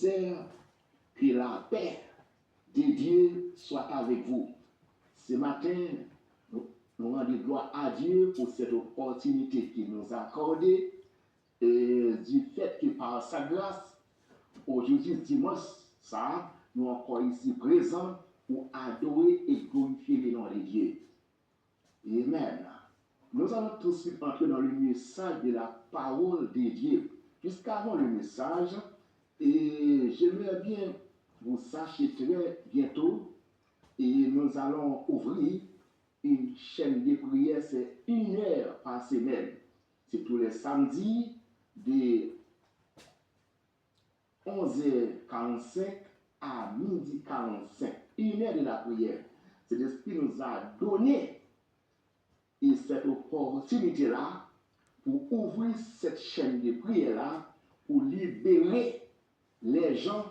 Que la paix de Dieu soit avec vous. Ce matin, nous rendons gloire à Dieu pour cette opportunité qu'il nous a accordée et du fait que par sa grâce, aujourd'hui, dimanche, ça, nous encore ici présents pour adorer et glorifier le nom de Dieu. Amen. Nous allons tout de suite entrer dans le message de la parole de Dieu. Jusqu'avant le message, et j'aimerais bien vous sachiez très bientôt, et nous allons ouvrir une chaîne de prière, c'est 1 heure par semaine. C'est tous les samedis de 11h45 à 12h45. 1 heure de la prière. C'est ce qui nous a donné et cette opportunité-là pour ouvrir cette chaîne de prière-là, pour libérer les gens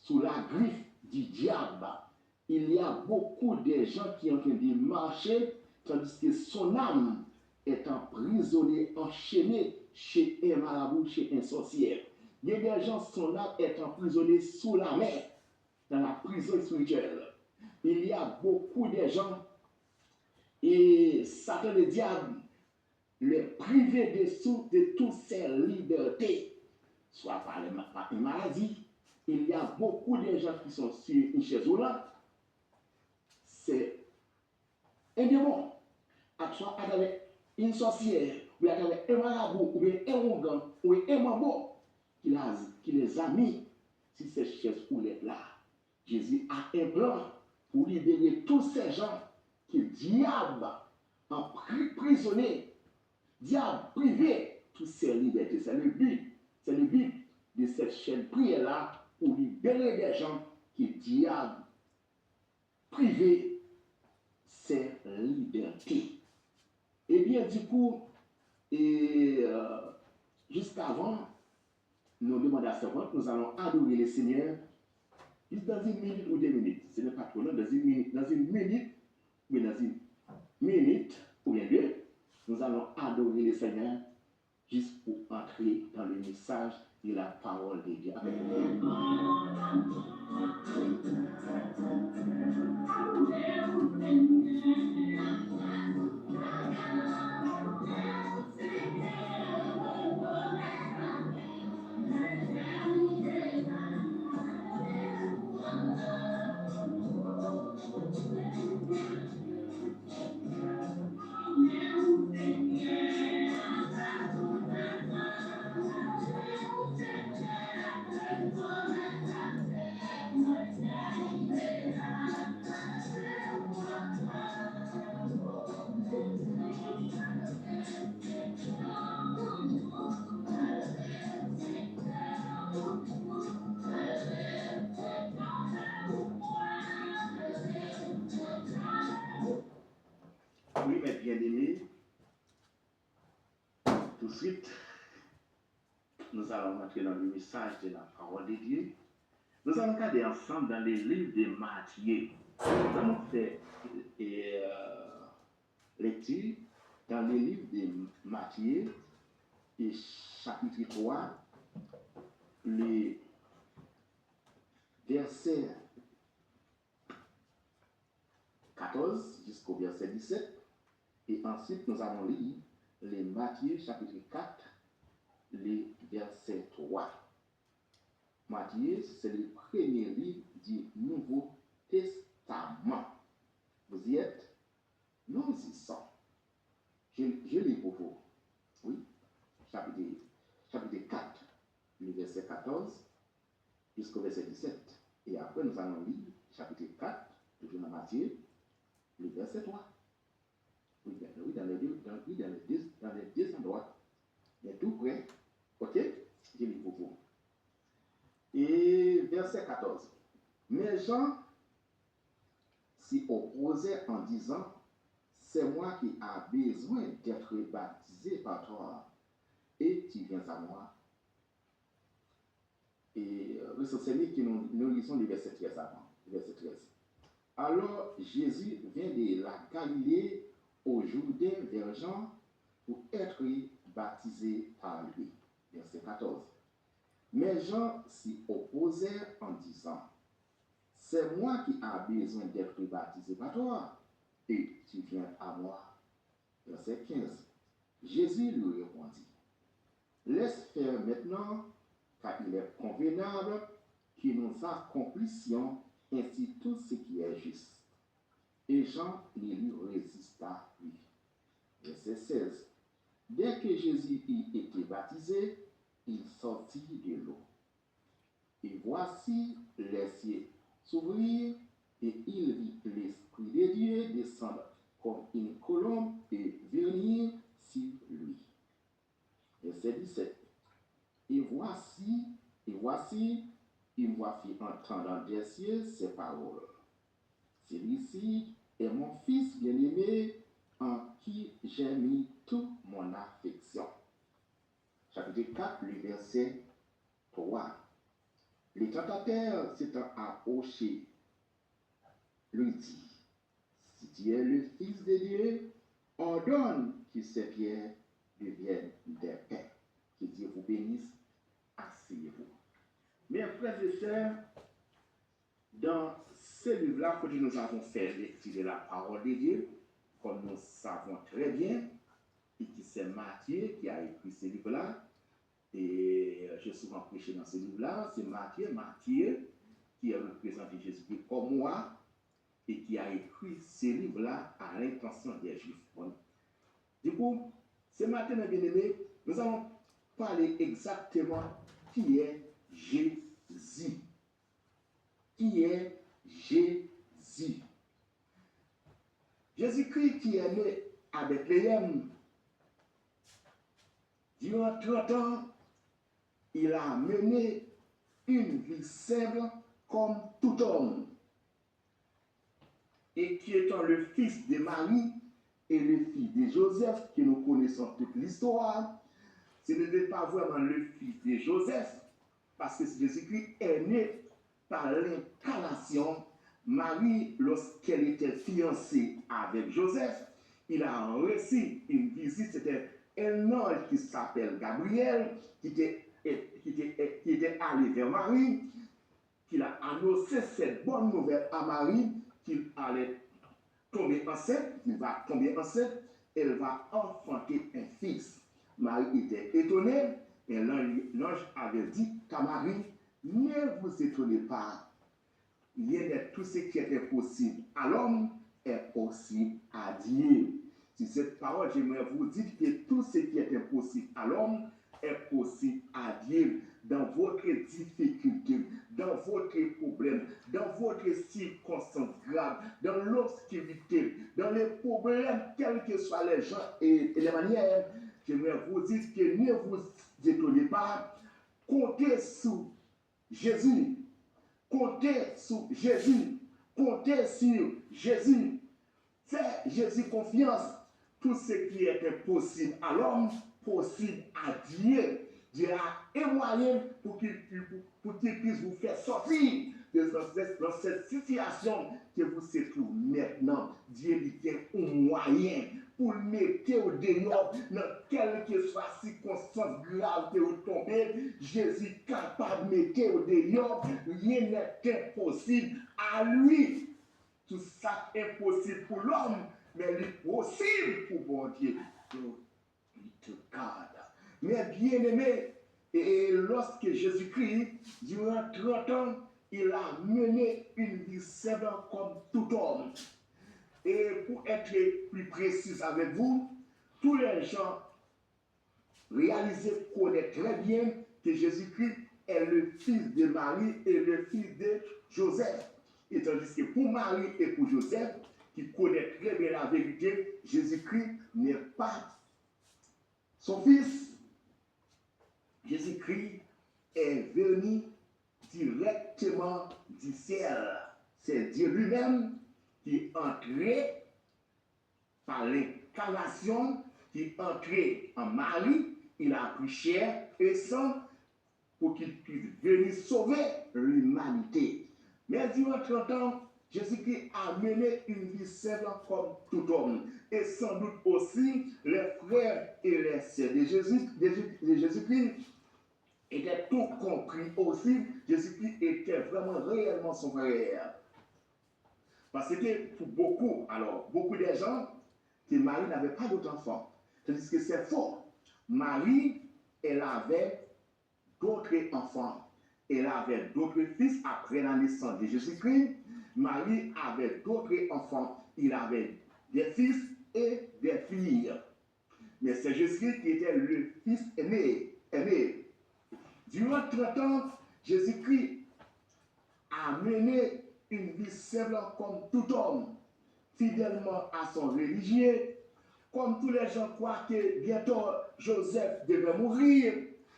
sous la griffe du diable. Il y a beaucoup de gens qui ont en train de marcher, tandis que son âme est emprisonnée, enchaînée chez un marabout, chez un sorcière. Il y a des gens, son âme est emprisonnée sous la mer, dans la prison spirituelle. Il y a beaucoup de gens, et Satan, le diable, les priver de toutes ces libertés, soit par une maladie. Il y a beaucoup de gens qui sont sur une chaise roulante. C'est un démon. Soit avec une sorcière, ou avec un marabout, ou bien un ougan, ou un mambo, qui les a mis sur ces chaises roulettes-là. Jésus a un plan pour libérer tous ces gens qui diable a emprisonné, diable privé, toutes ces libertés. C'est le but de cette chaîne prière-là, pour libérer des gens qui diable privé ces libertés. Et bien du coup, jusqu'avant, nous demandons à ce moment, nous allons adorer le Seigneur juste dans 1 minute ou 2 minutes. Ce n'est pas trop long, dans une minute, mais dans une minute ou bien 2, nous allons adorer le Seigneur juste pour entrer dans le message de la parole de Dieu. Oui, mes bien-aimés, tout de suite, nous allons entrer dans le message de la parole de Dieu. Nous allons regarder ensemble dans les livres de Matthieu. Nous allons faire lecture dans les livres de Matthieu, et chapitre 3, les versets 14 jusqu'au verset 17. Et ensuite, nous allons lire les Matthieu, chapitre 4, les versets 3. Matthieu, c'est le premier livre du Nouveau Testament. Vous y êtes? Nous y sommes. Je lis pour vous. Oui. Chapitre 4, le verset 14 jusqu'au verset 17. Et après, nous allons lire chapitre 4, toujours dans Matthieu, le verset 3. Oui, dans les deux endroits. Mais tout près. Ok? Je lis pour vous. Et verset 14. Mais Jean s'y opposait en disant, c'est moi qui ai besoin d'être baptisé par toi, et tu viens à moi. Et c'est que nous lisons le verset 13 avant. Verset 13. Alors Jésus vient de la Galilée au Jourdain vers Jean pour être baptisé par lui. Verset 14. Mais Jean s'y opposait en disant, c'est moi qui ai besoin d'être baptisé par toi, et tu viens à moi. Verset 15. Jésus lui répondit, laisse faire maintenant, car il est convenable que nous accomplissions ainsi tout ce qui est juste. Et Jean ne lui résista plus. Verset 16. Dès que Jésus y était baptisé, il sortit de l'eau. Et voici les cieux s'ouvrir, et il vit l'Esprit de Dieu descendre comme une colombe et venir sur lui. Verset 17. Et voici, il m'a fait entendre des cieux ces paroles. Celui-ci est mon fils bien-aimé en qui j'ai mis toute mon affection. Chapitre 4, le verset 3. Le tentateur s'étant approché, lui dit, si tu es le Fils de Dieu, ordonne que ces pierres deviennent des pains. Que Dieu vous bénisse, asseyez-vous. Mes frères et sœurs, dans ce livre-là, que nous avons fait lecture de la parole de Dieu, comme nous savons très bien, et que c'est Matthieu qui a écrit ce livre-là, et j'ai souvent prêché dans ce livre-là, c'est Matthieu qui a représenté Jésus-Christ comme moi, et qui a écrit ce livre-là à l'intention des Juifs. Bon. Du coup, ce matin, mes bien-aimés, nous allons parler exactement qui est Jésus. Qui est Jésus? Jésus-Christ qui est né à Bethléem, durant 30 ans, il a mené une vie simple comme tout homme. Et qui étant le fils de Marie et le fils de Joseph, que nous connaissons toute l'histoire, ce n'était pas vraiment le fils de Joseph, parce que Jésus-Christ est né par l'incarnation. Marie, lorsqu'elle était fiancée avec Joseph, il a reçu une visite, c'était un ange qui s'appelle Gabriel, qui était allé vers Marie, qu'il a annoncé cette bonne nouvelle à Marie, qu'il allait tomber enceinte, il va tomber enceinte, elle va enfanter un fils. Marie était étonnée, et l'ange avait dit à Marie, ne vous étonnez pas, rien de tout ce qui est impossible à l'homme est possible à Dieu. Si cette parole, j'aimerais vous dire que tout ce qui est impossible à l'homme est possible à Dieu. Dans votre difficulté, dans votre problème, dans votre circonstance grave, dans l'obscurité, dans les problèmes, quels que soient les gens et les manières, j'aimerais vous dire que ne vous étonnez pas, comptez sur Jésus. Comptez sur Jésus. Comptez sur Jésus. Fais Jésus confiance. Tout ce qui est impossible à l'homme, possible à Dieu. Dieu a un moyen pour qu'il puisse vous faire sortir dans cette situation que vous se trouvez maintenant. Dieu lui tient un moyen pour le mettre au dehors dans quelle que soit la circonstance grave que vous tombez. Jésus est capable de mettre au dehors. Rien n'est impossible à lui. Tout ça est impossible pour l'homme, mais il est possible pour bon Dieu. To God. Mais bien aimé, et lorsque Jésus-Christ, durant 30 ans, il a mené une vie simple comme tout homme. Et pour être plus précis avec vous, tous les gens réalisent, connaissent très bien que Jésus-Christ est le fils de Marie et le fils de Joseph. Et tandis que pour Marie et pour Joseph, qui connaissent très bien la vérité, Jésus-Christ n'est pas son fils. Jésus-Christ est venu directement du ciel. C'est Dieu lui-même qui est entré par l'incarnation, qui est entré en Marie. Il a pris chair et sang pour qu'il puisse venir sauver l'humanité. Mais durant 30 ans, Jésus-Christ a mené une vie simple comme tout homme. Et sans doute aussi les frères et les sœurs de Jésus-Christ était tout compris aussi. Jésus-Christ était vraiment réellement son frère. Parce que pour beaucoup, alors, beaucoup de gens, que Marie n'avait pas d'autres enfants. Tandis que c'est faux. Marie, elle avait d'autres enfants. Elle avait d'autres fils après la naissance de Jésus-Christ. Marie avait d'autres enfants. Il avait des fils et des filles. Mais c'est Jésus-Christ qui était le fils aîné. Durant 30 ans, Jésus-Christ a mené une vie simple comme tout homme, fidèlement à son religieux. Comme tous les gens croient que bientôt Joseph devait mourir,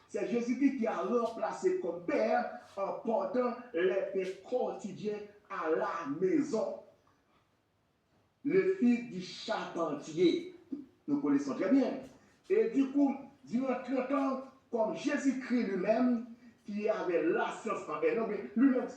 c'est Jésus-Christ qui a remplacé comme père en portant les pains quotidiens à la maison. Le fils du charpentier, nous connaissons très bien. Et du coup, durant 30 ans, comme Jésus-Christ lui-même, qui avait la science en elle, lui-même,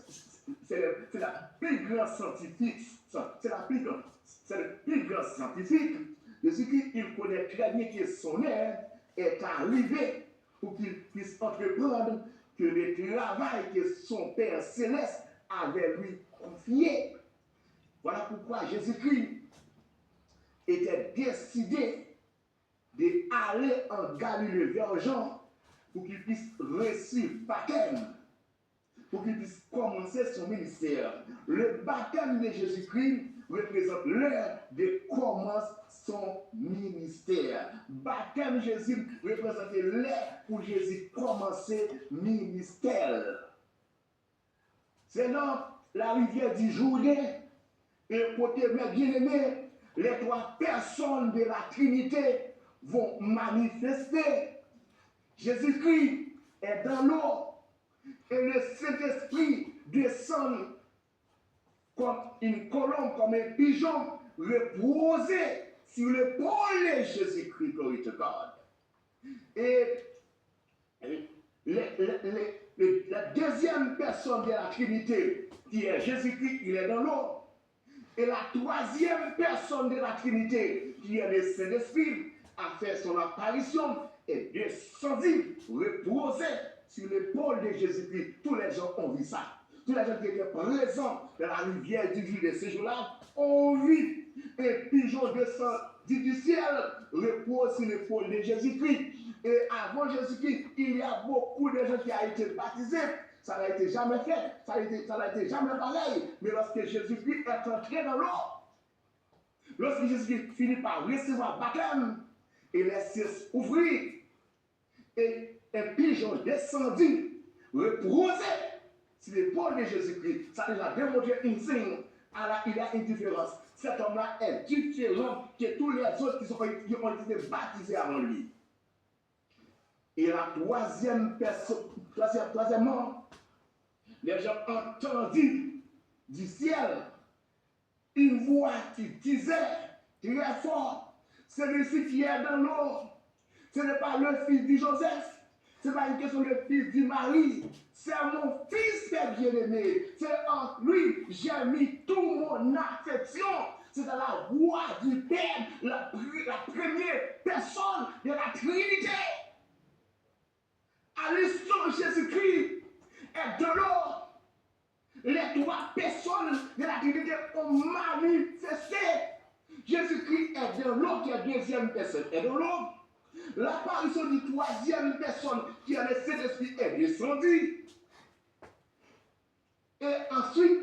c'est la plus grande scientifique, c'est le plus grand scientifique. Jésus-Christ, il connaît très bien que son heure est arrivée pour qu'il puisse entreprendre que le travail que son Père céleste avait lui confié. Voilà pourquoi Jésus-Christ était décidé d'aller en Galilée vers Jean pour qu'il puisse réussir le baptême, pour qu'il puisse commencer son ministère. Le baptême de Jésus-Christ représente l'heure de commencer son ministère. Baptême de Jésus représente l'heure pour Jésus commencer ministère. C'est dans la rivière du Jourdain, et côté mes bien-aimés, les trois personnes de la Trinité vont manifester. Jésus-Christ est dans l'eau et le Saint-Esprit descend comme une colombe, comme un pigeon, reposé sur l'épaule de Jésus-Christ, glory to God. Et la deuxième personne de la Trinité, qui est Jésus-Christ, il est dans l'eau. Et la troisième personne de la Trinité, qui est le Saint-Esprit, a fait son apparition et descendu, reposé sur l'épaule de Jésus-Christ. Tous les gens ont vu ça. Tous les gens qui étaient présents dans la rivière du Jourdain ces jours-là ont vu un pigeon descend du ciel, repose sur l'épaule de Jésus-Christ. Et avant Jésus-Christ, il y a beaucoup de gens qui ont été baptisés. Ça n'a été jamais fait, ça n'a été jamais pareil. Mais lorsque Jésus-Christ est entré dans l'eau, lorsque Jésus-Christ finit par recevoir baptême, et les cieux s'ouvrirent, et un pigeon descendu, reposé sur l'épaule de Jésus-Christ. Ça a déjà démontré une signe. Alors, il y a une différence. Cet homme-là est différent que tous les autres qui ont été baptisés avant lui. Et la troisièmement, les gens entendu du ciel une voix qui disait très fort, celui-ci qui est dans l'eau, ce n'est pas le fils de Joseph, ce n'est pas une question de fils de Marie, c'est mon fils bien-aimé, c'est en lui j'ai mis toute mon affection. C'est dans la voix du Père, la première personne de la Trinité. À l'instant Jésus-Christ est dans l'eau. Les trois personnes de la Trinité ont manifesté. Jésus-Christ est dans l'eau, qui est la deuxième personne est dans l'eau. L'apparition du troisième personne, qui est le Saint-Esprit, est descendue. Et ensuite,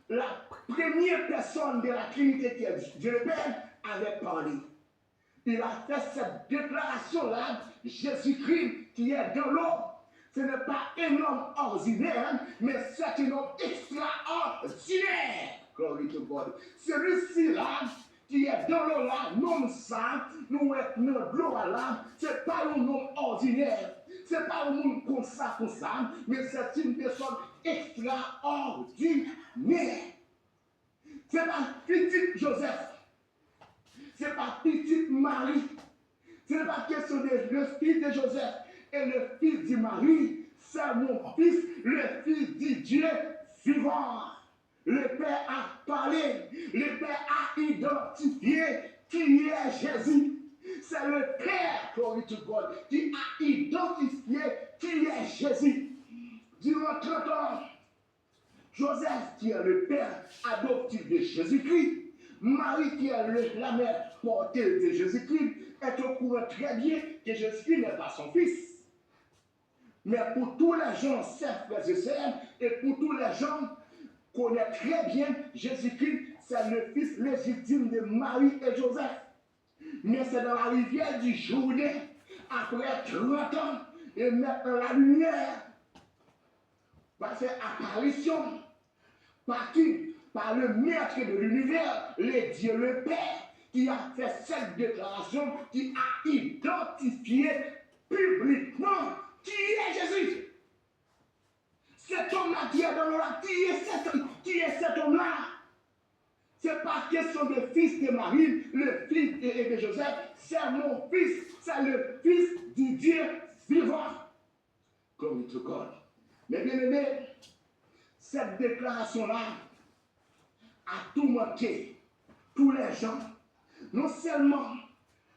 la première personne de la Trinité, qui est Dieu le Père, avait parlé. Il a fait cette déclaration-là, Jésus-Christ qui est dans l'eau. Ce n'est pas un homme ordinaire, mais c'est un homme extraordinaire. Glory to God. Celui-ci-là, qui est dans l'eau là, non ça, nous sommes dans l'eau là, ce n'est pas un homme ordinaire. Ce n'est pas un monde comme ça, mais c'est une personne extraordinaire. Ce n'est pas petit Joseph. Ce n'est pas petite Marie. Ce n'est pas question de le fils de Joseph et le fils de Marie. C'est mon fils, le fils de Dieu vivant. Le Père a parlé. Le Père a identifié qui est Jésus. C'est le Père, glory to God, qui a identifié qui est Jésus. Durant 30 ans, Joseph, qui est le père adoptif de Jésus-Christ, Marie, qui est la mère porteuse de Jésus-Christ, est au courant très bien que Jésus-Christ n'est pas son fils. Mais pour tous les gens, frères et sœurs, et pour tous les gens, connaissent très bien Jésus-Christ, c'est le fils légitime de Marie et Joseph. Mais c'est dans la rivière du Jourdain, après 30 ans, et maintenant la lumière va faire apparition. Par qui? Par le maître de l'univers, le Dieu le Père, qui a fait cette déclaration, qui a identifié publiquement qui est Jésus. Cet homme-là qui est dans le lac, qui est cet homme-là? C'est pas question de fils de Marie, le fils de Joseph, c'est mon fils, c'est le fils du Dieu vivant. Glory to God. Mais bien aimé, cette déclaration-là a tout manqué. Tous les gens, non seulement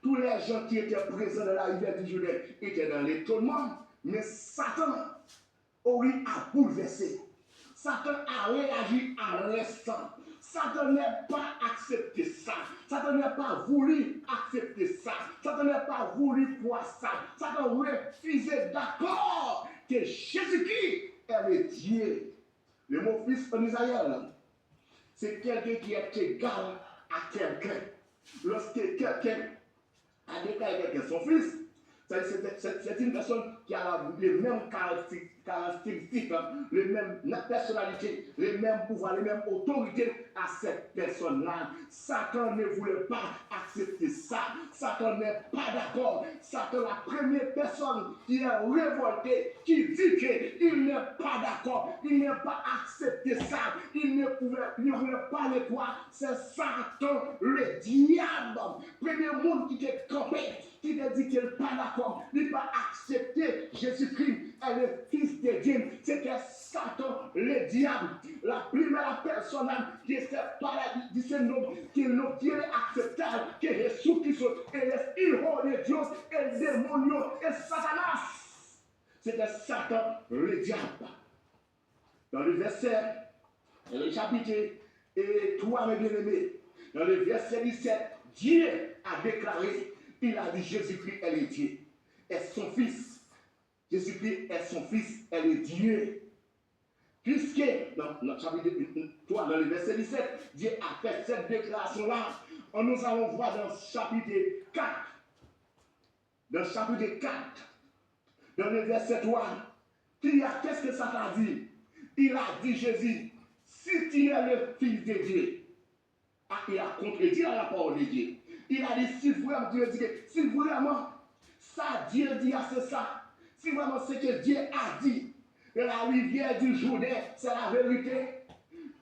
tous les gens qui étaient présents dans la rivière du Jourdain étaient dans l'étonnement, mais Satan, oui, a bouleversé. Satan a réagi à l'instant. Satan n'a pas accepté ça. Satan n'a pas voulu accepter ça. Satan n'a pas voulu voir ça. Satan refusait d'accord que Jésus-Christ est le Dieu. Le mot fils en Israël, c'est quelqu'un qui est égal à quelqu'un. Lorsque quelqu'un a déclaré quelqu'un son fils, c'est une personne qui a les mêmes caractéristiques, les mêmes personnalités, les mêmes pouvoirs, les mêmes autorités à cette personne-là. Satan ne voulait pas accepter ça. Satan n'est pas d'accord. Satan, la première personne qui est révoltée, qui dit qu'il n'est pas d'accord, il n'a pas accepté ça, il ne voulait pas le croire, c'est Satan, le diable. Premier monde qui t'est campé, qui te dit qu'il n'est pas d'accord, il n'a pas accepté Jésus-Christ est le Fils de Dieu. C'était Satan, le diable. La première personne qui était paradis, qui est acceptable, qui est Jésus-Christ, et les héros de Dieu, et les démons, et Satanas. C'était Satan, le diable. Dans le verset, le chapitre 3, mes bien-aimés, dans le verset 17, Dieu a déclaré, il a dit Jésus-Christ est le Dieu, est son fils. Jésus-Christ est son fils, est le Dieu. Puisque, dans le chapitre 3, dans le verset 17, Dieu a fait cette déclaration-là, nous allons voir dans le chapitre 4. Dans le chapitre 4, dans le verset 3, qu'est-ce que ça t'a dit? Il a dit Jésus, si tu es le fils de Dieu, il a contredit la parole de Dieu. Il a dit, si vraiment Dieu dit, si vraiment ça Dieu dit, c'est ça. Si vraiment ce que Dieu a dit, de la rivière du Jourdain, c'est la vérité.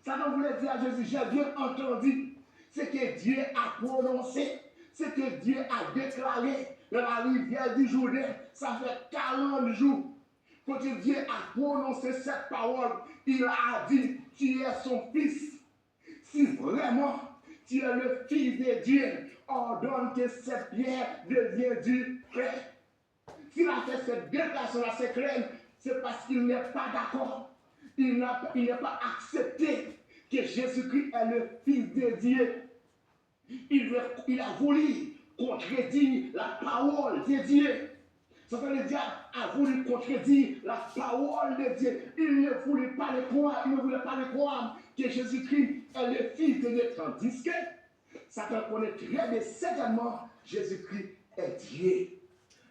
Ça ne voulait dire à Jésus, j'ai bien entendu ce que Dieu a prononcé, ce que Dieu a déclaré de la rivière du Jourdain. Ça fait 40 jours. Quand Dieu a prononcé cette parole, il a dit, tu es son fils. Si vraiment tu es le fils de Dieu, ordonne que cette pierre devienne du pain. S'il a fait cette déclaration-là, c'est clair, c'est parce qu'il n'est pas d'accord. Il n'a pas accepté que Jésus-Christ est le Fils de Dieu. Il a voulu contredire la parole de Dieu. Satan le diable a voulu contredire la parole de Dieu. Il ne voulait pas le croire, que Jésus-Christ est le Fils de Dieu. Tandis que Satan connaît très bien certainement Jésus-Christ est Dieu.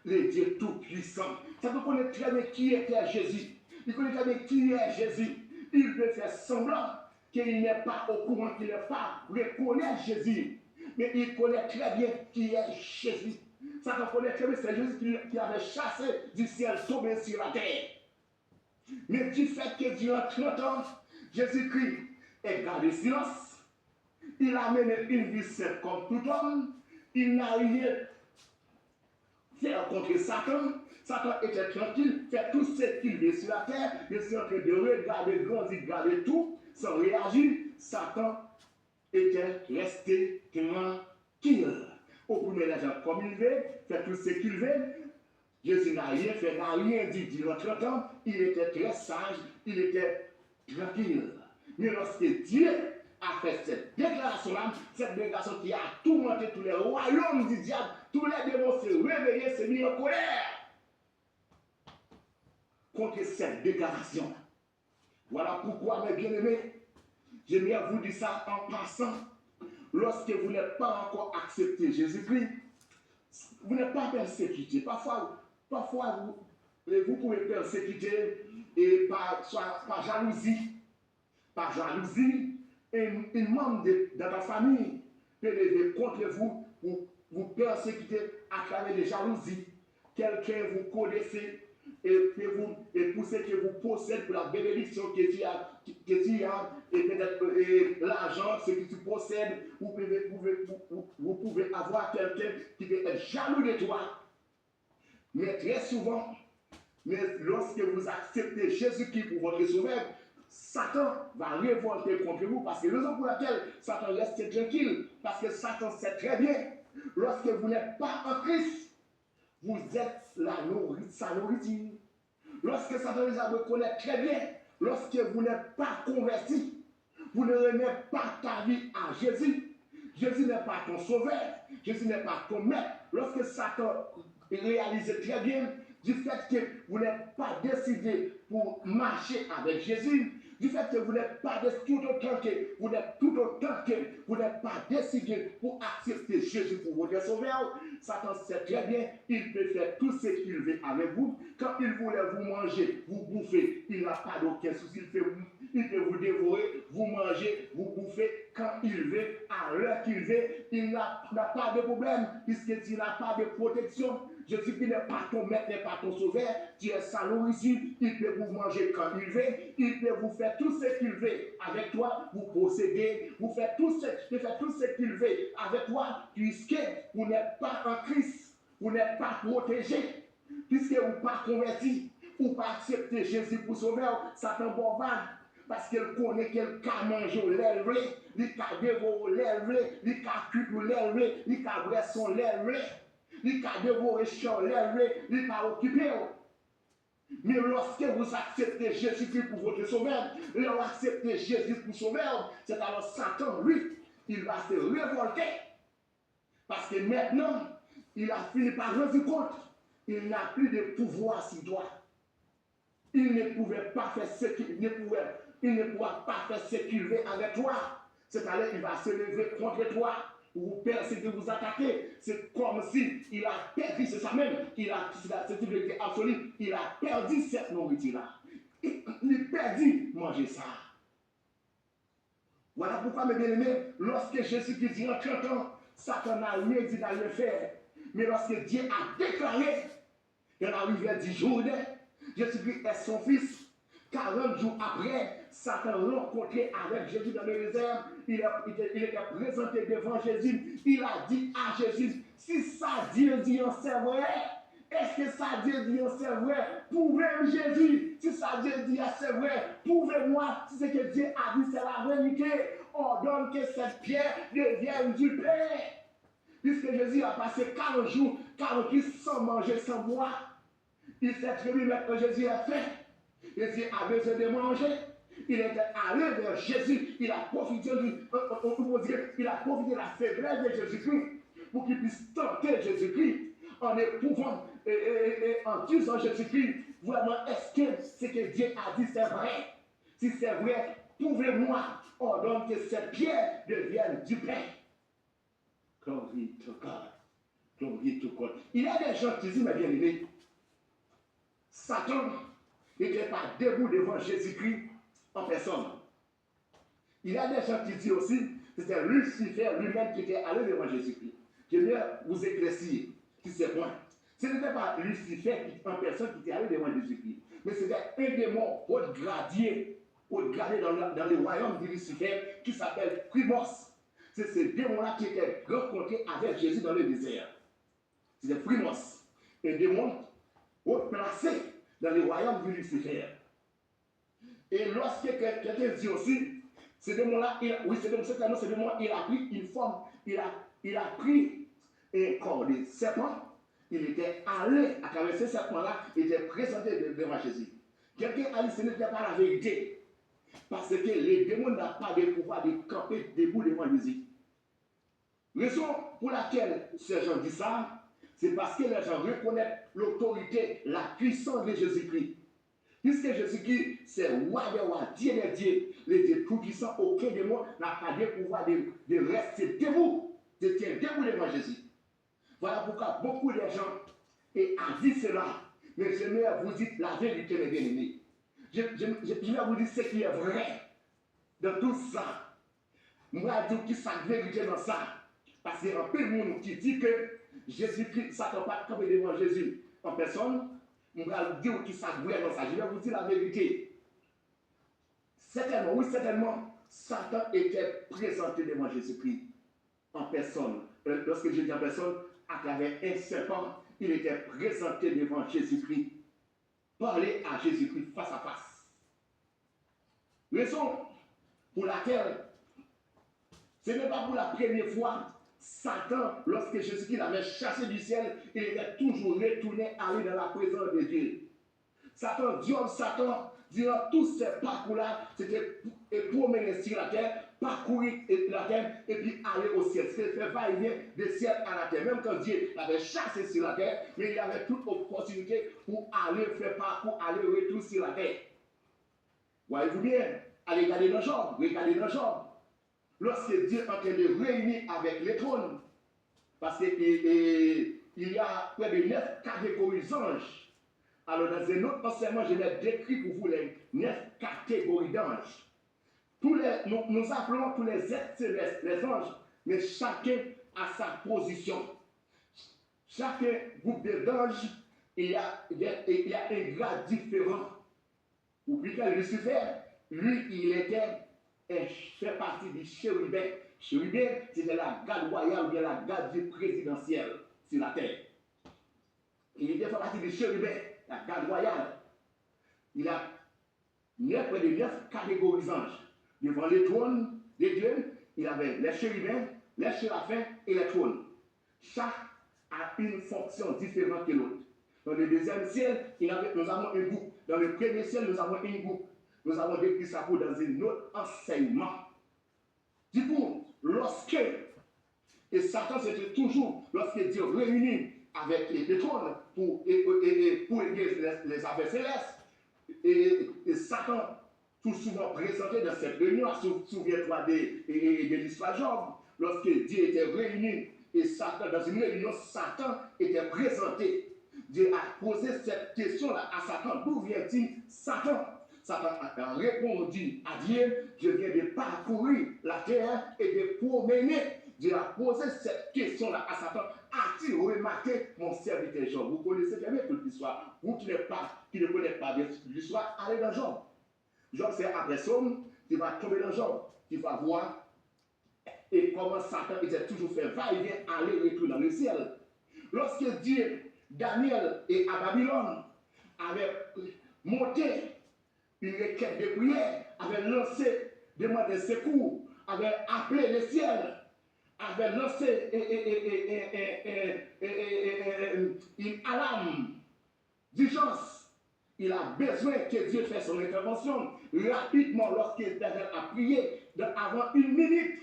Le Dieu tout-puissant. Satan connaît très bien qui était Jésus. Il connaît très bien qui est Jésus. Il veut faire semblant qu'il n'est pas au courant, qu'il n'est pas reconnaît Jésus. Mais il connaît très bien qui est Jésus. Satan connaît très bien, c'est Jésus qui avait chassé du ciel, tombé sur la terre. Mais du fait que durant 30 ans, Jésus-Christ est gardé silence, il a mené une vie sainte comme tout homme, il n'a rien fait contre Satan. Satan était tranquille, fait tout ce qu'il veut sur la terre, il est en train de regarder, grandir, regarder tout, sans réagir. Satan était resté tranquille. Au premier agent comme il veut, fait tout ce qu'il veut. Jésus n'a rien fait, n'a rien dit durant 30 ans. Il était très sage, il était tranquille. Mais lorsque Dieu a fait cette déclaration-là, cette déclaration qui a tourmenté tous les royaumes du diable, tous les démons se réveillés, se mis en colère contre cette déclaration. Voilà pourquoi, mes bien-aimés, j'aimerais vous dire ça en passant. Lorsque vous n'êtes pas encore accepté Jésus-Christ, vous n'êtes pas persécuté. Parfois vous pouvez persécuter et par jalousie. Par jalousie, une membre de ta famille peut lever contre vous pour vous persécuter à travers des jalousies. Quelqu'un vous connaissez et pour ce que vous possédez, pour la bénédiction que tu as, et peut-être l'argent, ce que tu possèdes, vous pouvez avoir quelqu'un qui peut être jaloux de toi. Mais très souvent, lorsque vous acceptez Jésus-Christ pour votre sauveur, Satan va révolter contre vous parce que la raison pour laquelle Satan reste tranquille, parce que Satan sait très bien, lorsque vous n'êtes pas en Christ, vous êtes sa nourriture. Lorsque Satan les reconnaît très bien, lorsque vous n'êtes pas converti, vous ne remettez pas ta vie à Jésus. Jésus n'est pas ton sauveur, Jésus n'est pas ton maître. Lorsque Satan réalise très bien du fait que vous n'êtes pas décidé pour marcher avec Jésus, du fait que vous n'êtes pas tout autant que vous n'êtes pas décidé pour accepter Jésus pour votre sauveur, Satan sait très bien, il peut faire tout ce qu'il veut avec vous. Quand il voulait vous manger, vous bouffer, il n'a pas d'aucun souci, il peut vous dévorer, vous manger, vous bouffer quand il veut, à l'heure qu'il veut. Il n'a pas de problème, puisqu'il n'a pas de protection. Jésus-Christ n'est pas ton maître, n'est pas ton sauveur, tu es sa nourriture, il peut vous manger quand il veut, il peut vous faire tout ce qu'il veut avec toi, vous possédez, vous faites tout ce qu'il veut avec toi, puisque vous n'êtes pas en Christ, vous n'êtes pas protégé, puisque vous n'êtes pas converti, ou pas accepter Jésus pour sauveur, Satan bombard. Parce qu'elle connaît qu'elle a mangé l'élevée, il a dévoré l'élevée, il a cuit l'élevée, il a bressé l'élevée, il a dévoré l'élevée, il a occupé. Mais lorsque vous acceptez Jésus-Christ pour votre sauveur, lorsque vous acceptez Jésus pour sauveur, c'est alors Satan, lui, il va se révolter. Parce que maintenant, il a fini par rendre compte, il n'a plus de pouvoir sur toi. Il ne pouvait pas faire ce qu'il ne pourra pas faire ce qu'il veut avec toi. C'est-à-dire qu'il va se lever contre toi, vous persécuter, vous attaquer. C'est comme s'il a perdu, c'est ça même, c'est une vérité absolue, il a perdu cette nourriture-là. Il a perdu manger ça. Voilà pourquoi, mes bien-aimés, lorsque Jésus-Christ dit en 30 ans, Satan n'a rien dit d'aller le faire. Mais lorsque Dieu a déclaré qu'il arrivait du Jourdain, Jésus-Christ est son fils. 40 jours après, Satan rencontré avec Jésus dans le désert. Il était présenté devant Jésus. Il a dit à Jésus, si ça Dieu dit c'est vrai, est-ce que ça Dieu dit c'est vrai? Prouvez-moi Jésus. Si ça Dieu dit c'est vrai, prouvez-moi si ce que Dieu a dit c'est la vérité. Ordonne que cette pierre devienne du pain. Puisque Jésus a passé 40 jours, 40 jours sans manger, sans boire. Il s'est trouvé maintenant Jésus a fait. Jésus a besoin de manger. Il était allé vers Jésus. Il a profité il a profité de la faiblesse de Jésus-Christ pour qu'il puisse tenter Jésus-Christ en éprouvant et en disant Jésus-Christ, vraiment, est-ce que ce que Dieu a dit c'est vrai? Si c'est vrai, prouvez-moi, ordonne que cette pierre devienne du pain. Glory to God. Glory to God. Il y a des gens qui disent, mais bien aimé, Satan n'était pas debout devant Jésus-Christ en personne. Il y a des gens qui disent aussi, c'était Lucifer lui-même qui était allé devant Jésus-Christ. Je vais vous éclaircir sur ce point. Ce n'était pas Lucifer en personne qui était allé devant Jésus-Christ, mais c'était un démon haut gradé dans le royaume de Lucifer qui s'appelle Primos. C'est ce démon-là qui était rencontré avec Jésus dans le désert. C'était Primos, un démon haut placé dans le royaume de Lucifer. Et lorsque quelqu'un dit aussi, ce démon-là, il a pris une forme, il a pris un corps de serpent, il était allé à travers ces serpents-là, il était présenté devant Jésus. Quelqu'un a dit ce n'était pas la vérité. Parce que les démons n'ont pas de pouvoir de camper debout devant Jésus. Raison pour laquelle ces gens disent ça, c'est parce que les gens reconnaissent l'autorité, la puissance de Jésus-Christ. Puisque Jésus-Christ, c'est roi des rois, Dieu des dieux, le Dieu tout-puissant, aucun démon n'a pas de pouvoir de rester debout, de tenir debout devant Jésus. Voilà pourquoi beaucoup de gens ont dit cela. Mais j'aimerais vous dire la vérité, mes bien-aimés. Je vais vous dire ce qui est vrai dans tout ça. Moi, je dis que ça vérité dans ça. Parce qu'il y a un peu de monde qui dit que Jésus-Christ, ça ne peut pas camper devant Jésus en personne. Je vais vous dire qui ça vrai dans ça. Je vais vous dire la vérité. Certainement, oui, certainement, Satan était présenté devant Jésus-Christ en personne. Lorsque je dis en personne, à travers un serpent, il était présenté devant Jésus-Christ. Parler à Jésus-Christ face à face. Raison pour laquelle ce n'est pas pour la première fois, Satan, lorsque Jésus-Christ l'avait chassé du ciel, il était toujours retourné aller dans la présence de Dieu. Satan, durant tous ces parcours-là, c'était pour mener sur la terre, parcourir la terre et puis aller au ciel. C'était faire va-et-vient de ciel à la terre. Même quand Dieu l'avait chassé sur la terre, mais il avait toute opportunité pour aller faire parcours, aller retour sur la terre. Voyez-vous bien, allez regarder dans Job, regardez dans Job. Lorsque Dieu est en train de réunir avec les trônes, parce qu'il y a près de 9 catégories d'anges. Alors, dans un autre enseignement, je l'ai décrit pour vous les 9 catégories d'anges. Nous appelons tous les êtres célestes, les anges, mais chacun a sa position. Chaque groupe d'anges, il y a un grade différent. Oubliez que Lucifer, lui, fait partie du chérubin. Chérubin, c'était la garde royale ou bien la garde présidentielle sur la terre. Il était fait partie du chérubin, la garde royale. Il a près de 9 catégories d'anges. Devant les trônes de Dieu, il avait les chérubins, les séraphins et les trônes. Chaque a une fonction différente que l'autre. Dans le deuxième ciel, nous avons un groupe. Dans le premier ciel, nous avons un groupe. Nous avons décrit ça pour dans un autre enseignement. Du coup, et Satan, c'était toujours, lorsque Dieu réunit avec les trônes pour les affaires célestes, et Satan, tout souvent présenté dans cette réunion, souviens-toi de l'histoire Job, lorsque Dieu était réuni, et Satan, dans une réunion, Satan était présenté. Dieu a posé cette question-là à Satan. D'où vient-il Satan? Satan a répondu à Dieu, je viens de parcourir la terre et de promener. Dieu a posé cette question-là à Satan. As-tu remarqué mon serviteur Job? Vous connaissez bien toute l'histoire. Vous qui ne connaissez pas l'histoire, allez dans Job. Job, c'est après Somme, tu vas tomber dans Job. Tu vas voir et comment Satan était toujours fait va-et-vient, aller-retour dans le ciel. Lorsque Dieu, Daniel et à Babylone avaient monté une requête de prière, avaient lancé des mots de secours, avaient appelé le ciel, avaient lancé une alarme d'urgence. Il a besoin que Dieu fasse son intervention rapidement lorsque Daniel a prié, avant une minute.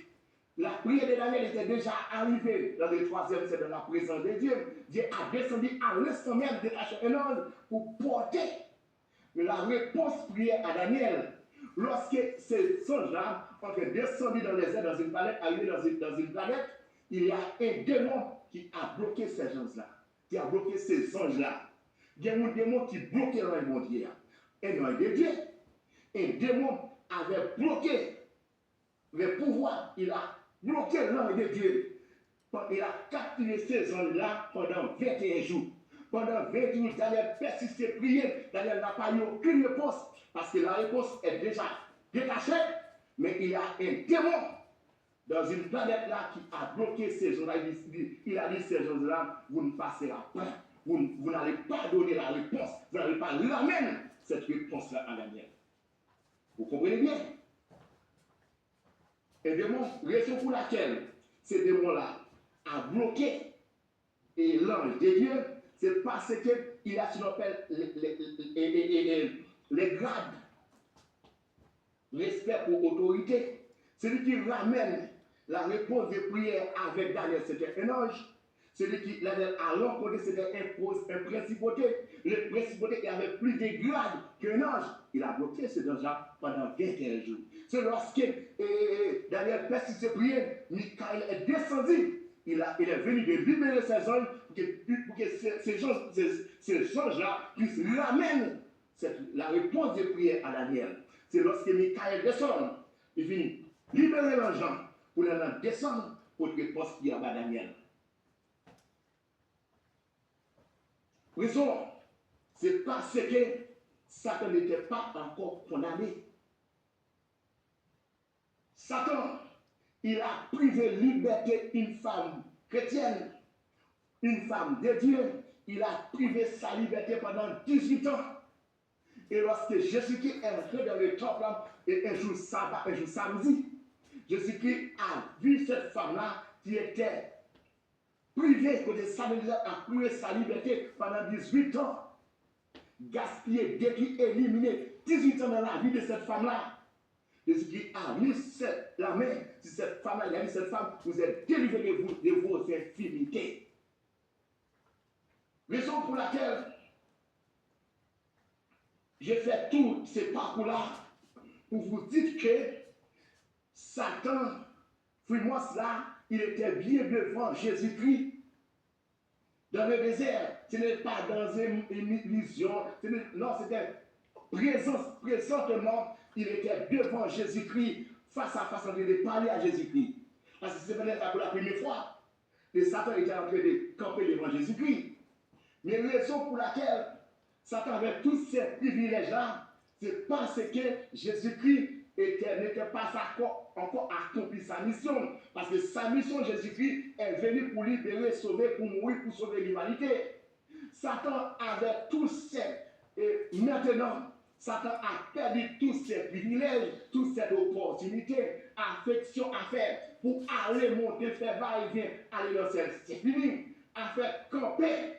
La prière de Daniel était déjà arrivée dans le troisième, c'est dans la présence de Dieu. Dieu a descendu à l'instant même détaché un ange pour porter la réponse prière à Daniel. Lorsque ces anges-là ont descendu dans les airs, dans une planète, arrivé dans une planète, il y a un démon qui a bloqué ces gens-là, qui a bloqué ces anges-là. Il y a un démon qui bloquait l'ange de Dieu. Et non de Dieu. Un démon avait bloqué le pouvoir, il a bloqué l'ange de Dieu. Il a capturé ces anges-là pendant 21 jours. Pendant 20 jours, Daniel persistait à prier. Daniel n'a pas eu aucune réponse parce que la réponse est déjà détachée. Mais il y a un démon dans une planète là qui a bloqué ces gens-là. Il a dit ces gens-là, vous ne passerez pas. Vous n'allez pas donner la réponse. Vous n'allez pas ramener cette réponse-là à Daniel. Vous comprenez bien? Un démon, raison pour laquelle ces démons-là a bloqué et l'ange de Dieu c'est parce qu'il a ce qu'on appelle les grades, respect pour autorité. Celui qui ramène la réponse des prières avec Daniel, c'était un ange. Celui qui l'avait à l'encontre, c'était un principauté. Le principauté qui avait plus de grades qu'un ange. Il a bloqué cet ange-là pendant 21 jours. C'est lorsque Daniel persiste ses prières, Michael est descendu. Il est venu de libérer ses anges pour que ces anges-là puissent ramener la réponse des prières à Daniel. C'est lorsque Michael descend, il finit libérer l'ange pour les descendre pour que réponse qu'il y a à Daniel. Raison, c'est parce que Satan n'était pas encore condamné. Satan, il a privé liberté une femme chrétienne, une femme de Dieu. Il a privé sa liberté pendant 18 ans. Et lorsque Jésus-Christ est entré dans le temple, et un jour samedi, Jésus-Christ a vu cette femme-là qui était privée, côté samedi, a privé sa liberté pendant 18 ans. Gaspillé, détruit, éliminé 18 ans dans la vie de cette femme-là. Jésus-Christ a mis la main sur cette femme-là, il a dit cette femme, vous êtes délivrés de vos infimités. Raison pour laquelle j'ai fait tous ces parcours-là pour vous dire que Satan, Frimos là, il était bien devant Jésus-Christ dans le désert. Ce n'est pas dans une illusion, non, c'était présentement, il était devant Jésus-Christ, face à face, en train de parler à Jésus-Christ. Parce que c'est peut-être pour la première fois que Satan était en train de camper devant Jésus-Christ. Mais la raison pour laquelle Satan avait tous ces privilèges-là, c'est parce que Jésus-Christ n'était pas encore accompli sa mission. Parce que sa mission, Jésus-Christ, est venu pour libérer, sauver, pour mourir, pour sauver l'humanité. Satan avait tous ces... Et maintenant, Satan a perdu tous ses privilèges, toutes ses opportunités, affection à faire pour aller monter, faire va-et-vient, aller dans cette... C'est fini. À faire camper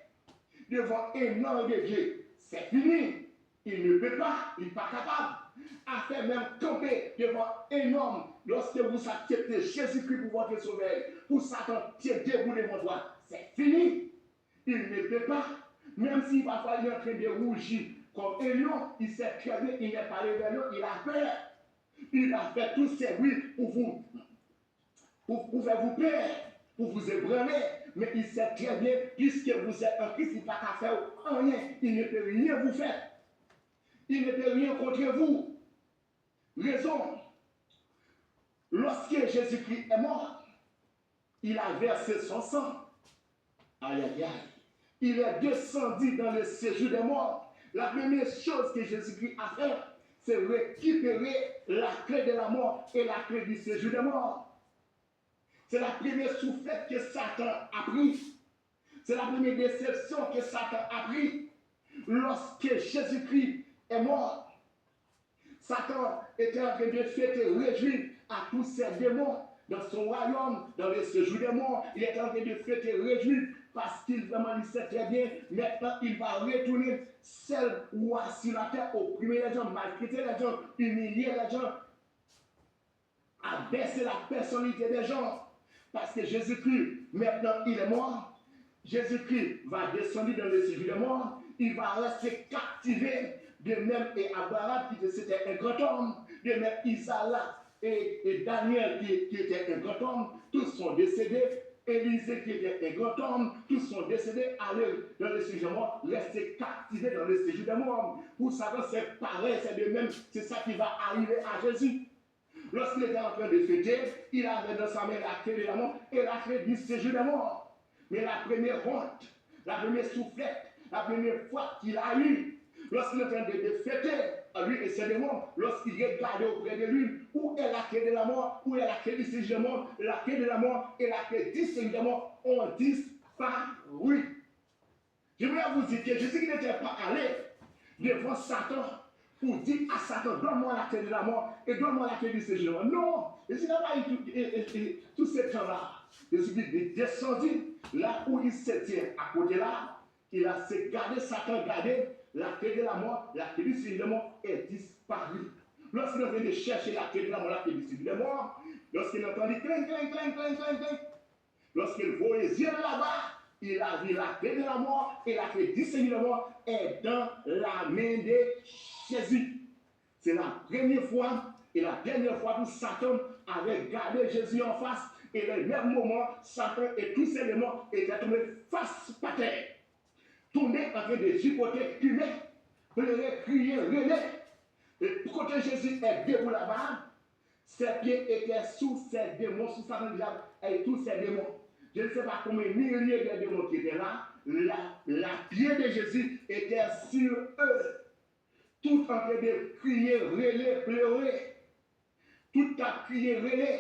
devant un homme de Dieu. C'est fini. Il ne peut pas, il n'est pas capable. À faire même camper devant un homme lorsque vous acceptez Jésus-Christ pour votre sauveur, pour Satan tient debout devant toi. C'est fini. Il ne peut pas. Même s'il va falloir être en train de rougir comme un lion, il sait très bien qu'il n'est pas rebelle, il a peur. Il a fait tous ses bruits pour faire vous peur, pour vous ébranler. Mais il sait très bien, puisque vous êtes en Christ, il ne peut pas faire rien. Il ne peut rien vous faire. Il ne peut rien contre vous. Raison. Lorsque Jésus-Christ est mort, il a versé son sang. Aïe, aïe, aïe. Il est descendu dans le séjour des morts. La première chose que Jésus-Christ a fait, c'est récupérer la clé de la mort et la clé du séjour des morts. C'est la première soufflette que Satan a pris. C'est la première déception que Satan a pris. Lorsque Jésus-Christ est mort, Satan était en train de fêter, réjouir à tous ses démons dans son royaume, dans le séjour des morts. Il était en train de fêter, réjouir parce qu'il vraiment il sait très bien, maintenant il va retourner seul ou assis sur la terre, opprimer les gens, maltraiter les gens, humilier les gens, abaisser la personnalité des gens. Parce que Jésus-Christ, maintenant il est mort. Jésus-Christ va descendre dans le séjour des morts. Il va rester captivé. De même, et Abraham, qui était un grand homme. De même, Isaac et Daniel, qui était un grand homme. Tous sont décédés. Élisée, qui était un grand homme. Tous sont décédés. Aller dans le séjour des morts. Rester captivé dans le séjour des morts. Pour savoir, c'est pareil, c'est de même. C'est ça qui va arriver à Jésus. Lorsqu'il était en train de fêter, il avait dans sa main la clé de la mort et la clé du séjour des morts. Mais la première honte, la première soufflette, la première fois qu'il a eu, lorsqu'il était en train de fêter, à lui et ses démons, lorsqu'il regardait auprès de lui, où est la clé de la mort, où est la clé du séjour des morts, la clé de la mort et la clé du séjour des morts ont disparu. Je voulais vous dire que Jésus n'était pas allé devant Satan pour dire à Satan, donne-moi la clé de la mort et donne-moi la clé du séjour. Non, Jésus n'a pas eu tout ce temps-là. Jésus est descendu là où il se tient, à côté là, il a se gardé, Satan gardé la clé de la mort, la clé du séjour de mort est disparue. Lorsqu'il vient de chercher la clé de la mort, la clé du séjour de mort, lorsqu'il entendit cling, cling, cling, cling, cling, cling, lorsqu'il voit les yeux là-bas, il a vu la clé de la mort et la clé du séjour de mort est dans la main de Jésus. C'est la première fois et la dernière fois que Satan avait gardé Jésus en face. Et le même moment, Satan et tous ses démons étaient tombés face par terre. Tournés en train de chipoter, fumer, pleurer, crier, rêver. Et quand Jésus est debout là-bas, ses pieds étaient sous ses démons, sous Satan diable et tous ses démons. Je ne sais pas combien de milliers de démons qui étaient là. La pied de Jésus était sur eux. Tout en train de crier, rêver, pleurer. Tout a crié, rêver.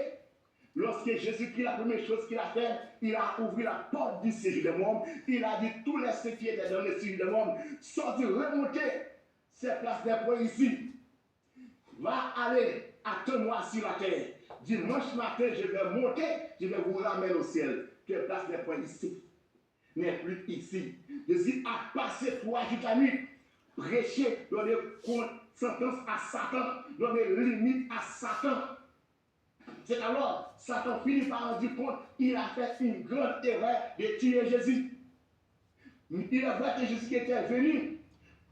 Lorsque Jésus-Christ, la première chose qu'il a fait, il a ouvert la porte du séjour de monde. Il a dit tous les ceux qui étaient dans le séjour de monde, sortez, remontez ces places des points ici. Va aller, attends-moi sur la terre. Dimanche matin, je vais monter, je vais vous ramener au ciel. Que les places des points ici n'est plus ici. Jésus a passé 3 jours à nuit, prêcher, donner sentence à Satan, donner limite à Satan. C'est alors, Satan finit par rendre compte, il a fait une grande erreur de tuer Jésus. Il est vrai que Jésus était venu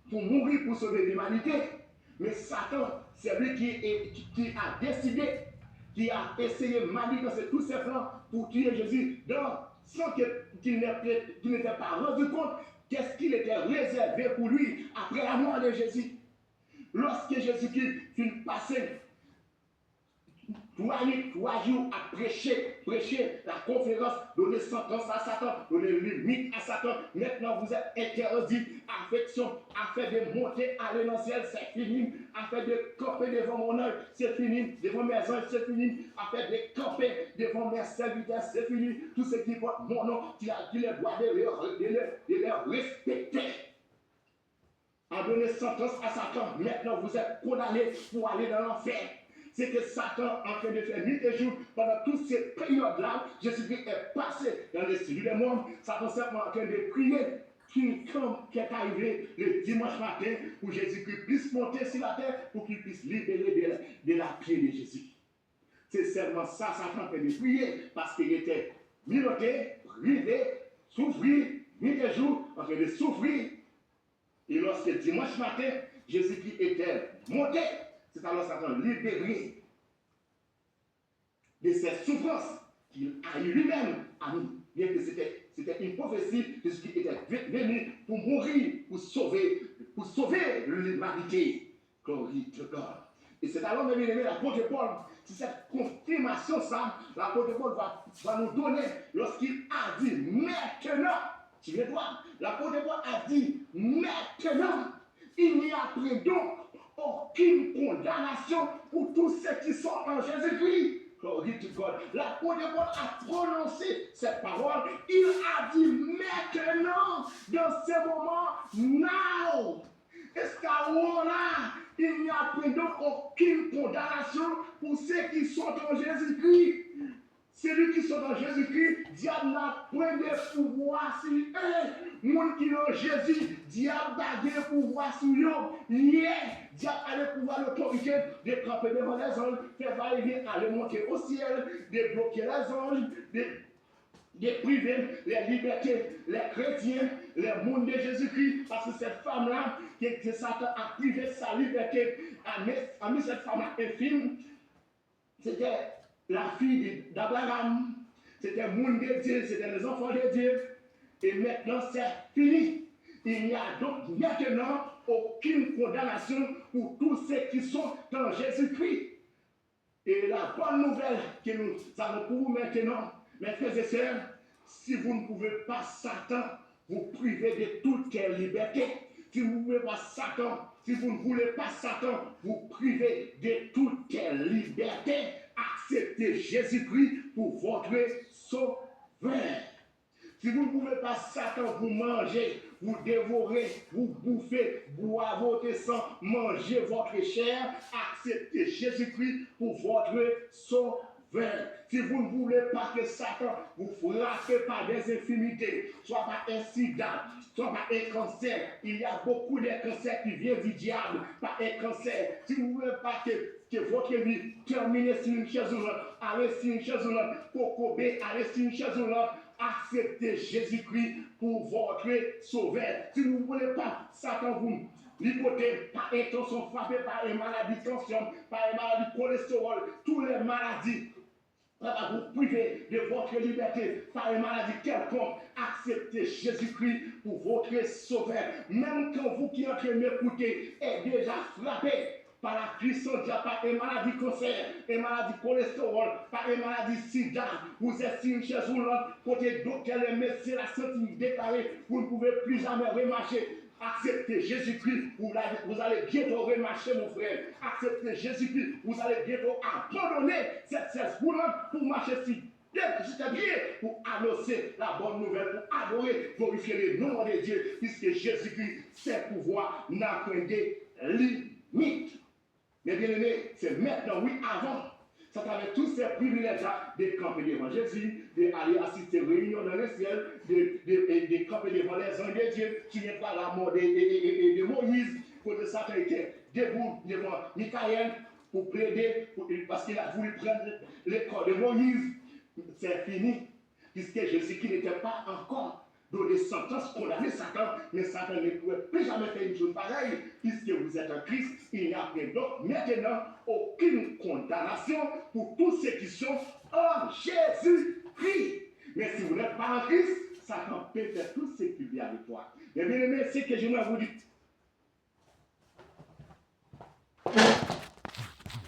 pour mourir, pour sauver l'humanité. Mais Satan, c'est lui qui a décidé, qui a essayé de manigancer tous ses plans pour tuer Jésus, donc, sans qu'il n'était pas rendu compte qu'est-ce qu'il était réservé pour lui après la mort de Jésus. Lorsque Jésus-Christ fut passé 3 jours à prêcher la conférence, donner sentence à Satan, donner limite à Satan. Maintenant, vous êtes interdit, affection, à faire de monter, aller dans le ciel, c'est fini. À faire de camper devant mon œil, c'est fini. Devant mes anges, c'est fini. À faire de camper devant mes serviteurs, c'est fini. Tout ce qui porte mon nom, tu as dit les droits de les respecter. À donner sentence à Satan. Maintenant, vous êtes condamnés pour aller dans l'enfer. C'est que Satan, en train de faire nuit et jour, pendant toutes ces périodes-là, Jésus-Christ est passé dans les cieux du monde. Satan simplement en train de prier qui est arrivé le dimanche matin pour Jésus-Christ puisse monter sur la terre pour qu'il puisse libérer de la pied de Jésus. C'est seulement ça, Satan en train de prier parce qu'il était miloté, privé, souffrir, nuit et jour, en train de souffrir. Et lorsque dimanche matin, Jésus-Christ était monté, c'est alors Satan libéré de ses souffrances qu'il a eu lui-même à nous. Bien que c'était une prophétie, Jésus-Christ était venu pour mourir, pour sauver l'humanité. Glory to God. Et c'est alors, mes bien-aimés, l'apôtre Paul, c'est cette confirmation, ça, l'apôtre Paul va nous donner lorsqu'il a dit maintenant. Tu veux voir, l'apôtre Paul a dit maintenant, il n'y a plus donc aucune condamnation pour tous ceux qui sont en Jésus-Christ. Glory to God. L'apôtre Paul a prononcé cette parole. Il a dit maintenant, dans ce moment, now. Est-ce qu'à là, il n'y a plus donc aucune condamnation pour ceux qui sont en Jésus-Christ. Celui qui sont en Jésus-Christ, diable n'a point de pouvoir sur eux. Monde qui est en Jésus, diable a des pouvoir sur eux. Hier, diable a le pouvoir, l'autorité de camper devant les anges, faire va-et-vient, aller monter au ciel, de bloquer les anges, de priver les libertés, les chrétiens, les mondes de Jésus-Christ, parce que cette femme-là, que Satan a privé sa liberté, a mis cette femme-là infime, c'était la fille d'Abraham, c'était le monde de Dieu, c'était les enfants de Dieu, et maintenant c'est fini. Il n'y a donc maintenant aucune condamnation pour tous ceux qui sont dans Jésus-Christ. Et la bonne nouvelle que nous avons pour vous maintenant, mes frères et sœurs, si vous ne pouvez pas Satan vous priver de toute liberté, si vous ne pouvez pas Satan, si vous ne voulez pas Satan vous priver de toute liberté, acceptez Jésus-Christ pour votre sauveur. Si vous ne pouvez pas Satan vous manger, vous dévorer, vous bouffer, boire votre sang, manger votre chair, acceptez Jésus-Christ pour votre sauveur. sauveur. Si vous ne voulez pas que Satan vous frappe par des infimités, soit par un sida, soit par un cancer, il y a beaucoup de cancers qui viennent du diable par un cancer. Si vous ne voulez pas que votre vie termine sur une chaise roulante, allez sur une chaise roulante, cocobé, allez sur une chaise roulante, acceptez Jésus-Christ pour votre sauveur. Si vous ne voulez pas, Satan vous lipoter par intention frappé par une maladie de tension, par une maladie de cholestérol, toutes les maladies. Vous priver de votre liberté par une maladie quelconque, acceptez Jésus-Christ pour votre sauveur. Même quand vous qui êtes en train de m'écouter êtes déjà frappé par la puissance, par une maladie cancer, une maladie cholestérol, par une maladie sida, vous êtes sur une chaise roulante, côté docteur, les médecins, la santé déclarée, vous ne pouvez plus jamais remarcher. Acceptez Jésus-Christ, vous allez bientôt remarcher, mon frère. Acceptez Jésus-Christ, vous allez bientôt abandonner cette chaise roulante pour marcher sur jusqu'à bien, pour annoncer la bonne nouvelle, pour adorer, glorifier le nom de Dieu, puisque Jésus-Christ, ses pouvoirs n'a point de limite. Mais bien aimé, c'est maintenant, oui, avant. Ça avait tous ces privilèges de camper devant Jésus, d'aller assister aux réunions dans le ciel, de camper devant les anges de Dieu. Tu n'es pas la mort de Moïse, quand Satan était debout devant Michael pour plaider, parce qu'il a voulu prendre le corps de Moïse. C'est fini, puisque Jésus-Christ n'était pas encore donné sentence, condamné Satan, mais Satan ne pouvait plus jamais faire une chose pareille, puisque vous êtes en Christ, il n'y a donc maintenant aucune condamnation pour tous ceux qui sont en Jésus-Christ. Mais si vous n'êtes pas en Christ, Satan peut faire tout ce qu'il vient avec toi. Mais bien aimé, c'est que je vais vous dire.